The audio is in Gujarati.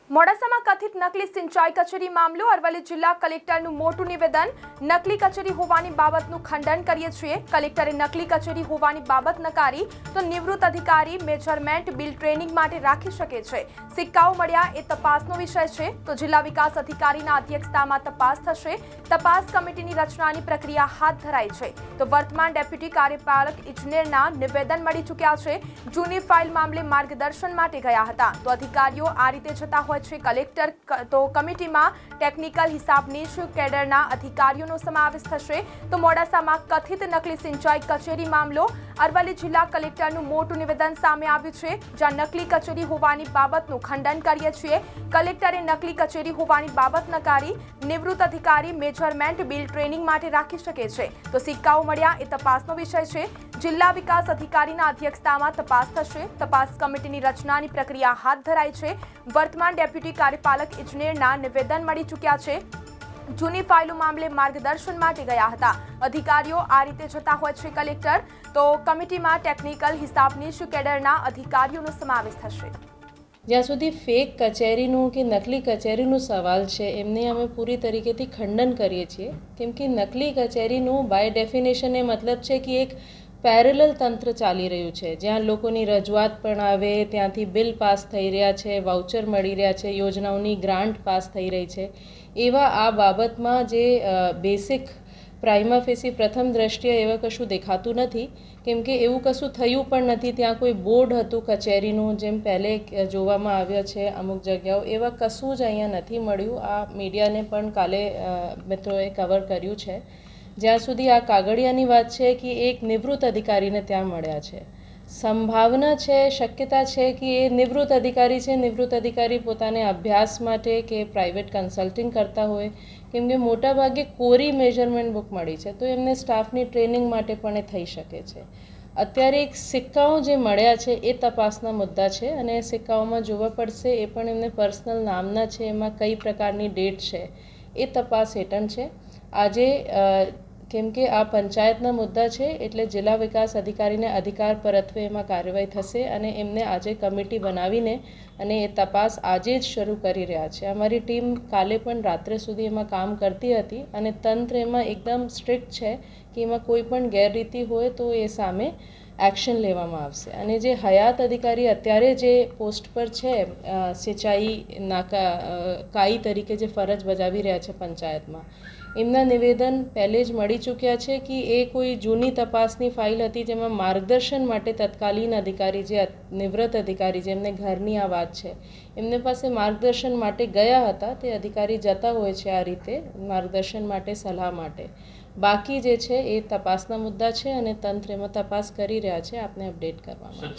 મોડાસામાં કથિત નકલી સિંચાઈ કચેરી મામલો અરવલ્લી જિલ્લા કલેક્ટરનું મોટું નિવેદન નકલી કચેરી હોવાની બાબતનું ખંડન કરીએ છીએ। કલેક્ટરે નકલી કચેરી હોવાની બાબત નકારી તો નિવૃત્ત અધિકારી મેજરમેન્ટ બિલ ટ્રેનિંગ માટે રાખી શકે છે। સિક્કાઓ મળ્યા એ તપાસનો વિષય છે તો જિલ્લા વિકાસ અધિકારીના અધ્યક્ષતામાં તપાસ થશે। તપાસ કમિટીની રચનાની પ્રક્રિયા હાથ ધરાઈ છે તો વર્તમાન ડેપ્યુટી કાર્યપાલક ઇજનેરના નિવેદન મળી ચૂક્યા છે। જૂની ફાઇલ મામલે માર્ગદર્શન માટે ગયા હતા તો અધિકારીઓ આ રીતે જતા હોય છે। કલેક્ટર તો કમિટીમાં ટેકનિકલ હિસાબનીશ કેડરના અધિકારીઓનો સમાવેશ થશે તો મોડાસામાં કથિત નકલી સિંચાઈ કચેરી મામલો અરવલ્લી જિલ્લા કલેક્ટરનું મોટું નિવેદન સામે આવ્યું છે જ્યાં નકલી કચેરી હોવાની બાબતનું ખંડન કરીએ છીએ। કલેક્ટરે નકલી કચેરી હોવાની બાબત નકારી નિવૃત્ત અધિકારી મેજરમેન્ટ બિલ ટ્રેનિંગ માટે રાખી શકે છે તો સિક્કાઓ મળ્યા એ તપાસનો વિષય છે। જિલ્લા વિકાસ અધિકારીના અધ્યક્ષતામાં તપાસ થશે। તપાસ કમિટીની રચનાની પ્રક્રિયા હાથ ધરાઈ છે। વર્તમાન ડેપ્યુટી કાર્યપાલક ઇજનેરના નિવેદન મળી ચૂક્યા છે। જૂની ફાઇલો મામલે માર્ગદર્શન માટે ગયા હતા અધિકારીઓ આ રીતે જતા હોય છે। કલેક્ટર તો કમિટીમાં ટેકનિકલ હિસાબનીશ કેડરના અધિકારીઓનો સમાવેશ થશે। જ્યાં સુધી ફેક કચેરીનું કે નકલી કચેરીનું સવાલ છે એમને અમે પૂરી તરીકેથી ખંડન કરીએ છીએ કેમ કે નકલી કચેરીનું બાય ડેફિનેશન એ મતલબ છે કે એક પેરેલલ તંત્ર ચાલી રહ્યું છે જ્યાં લોકોની રજૂઆત પણ આવે, ત્યાંથી બિલ પાસ થઈ રહ્યા છે, વાઉચર મળી રહ્યા છે, યોજનાઓની ગ્રાન્ટ પાસ થઈ રહી છે। એવા આ બાબતમાં જે બેસિક પ્રાઇમા ફેસી પ્રથમ દ્રષ્ટિએ એવા કશું દેખાતું નથી કેમ કે એવું કશું થયું પણ નથી। ત્યાં કોઈ બોર્ડ હતું કચેરીનું જેમ પહેલે જોવામાં આવ્યા છે અમુક જગ્યાઓ, એવા કશું જ અહીંયા નથી મળ્યું। આ મીડિયાને પણ કાલે મિત્રોએ કવર કર્યું છે। જ્યાં સુધી આ કાગળિયાની વાત છે કે એક નિવૃત્ત અધિકારીને ત્યાં મળ્યા છે, સંભાવના છે, શક્યતા છે કે એ નિવૃત્ત અધિકારી છે। નિવૃત્ત અધિકારી પોતાને અભ્યાસ માટે કે પ્રાઇવેટ કન્સલ્ટિંગ કરતા હોય કેમ કે મોટાભાગે કોરી મેજરમેન્ટ બુક મળી છે તો એમને સ્ટાફની ટ્રેનિંગ માટે પણ એ થઈ શકે છે। અત્યારે એક સિક્કાઓ જે મળ્યા છે એ તપાસના મુદ્દા છે અને એ સિક્કાઓમાં જોવા પડશે એ પણ એમને પર્સનલ નામના છે, એમાં કઈ પ્રકારની ડેટ છે એ તપાસ હેઠળ છે। આજે કેમ કે આ પંચાયતના મુદ્દા છે એટલે જિલ્લા વિકાસ અધિકારીને અધિકાર પરત્વે એમાં કાર્યવાહી થશે અને એમને આજે કમિટી બનાવીને અને એ તપાસ આજે જ શરૂ કરી રહ્યા છે। અમારી ટીમ કાલે પણ રાત્રે સુધી એમાં કામ કરતી હતી અને તંત્ર એમાં એકદમ સ્ટ્રિક્ટ છે કે એમાં કોઈ પણ ગેરરીતિ હોય તો એ સામે એક્શન લેવામાં આવશે। અને જે હયાત અધિકારી અત્યારે જે પોસ્ટ પર છે સિંચાઈ કાઈ તરીકે જે ફરજ બજાવી રહ્યા છે પંચાયતમાં, એમના નિવેદન પહેલે જ મળી ચૂક્યા છે કે એ કોઈ જૂની તપાસની ફાઇલ હતી જેમાં માર્ગદર્શન માટે તત્કાલીન અધિકારી જે નિવૃત્ત અધિકારી જેમને ઘરની આ વાત છે એમને પાસે માર્ગદર્શન માટે ગયા હતા। તે અધિકારી જતા હોય છે આ રીતે માર્ગદર્શન માટે, સલાહ માટે। બાકી જે છે એ તપાસના મુદ્દા છે અને તંત્ર એમાં તપાસ કરી રહ્યા છે, આપને અપડેટ કરવામાં આવશે।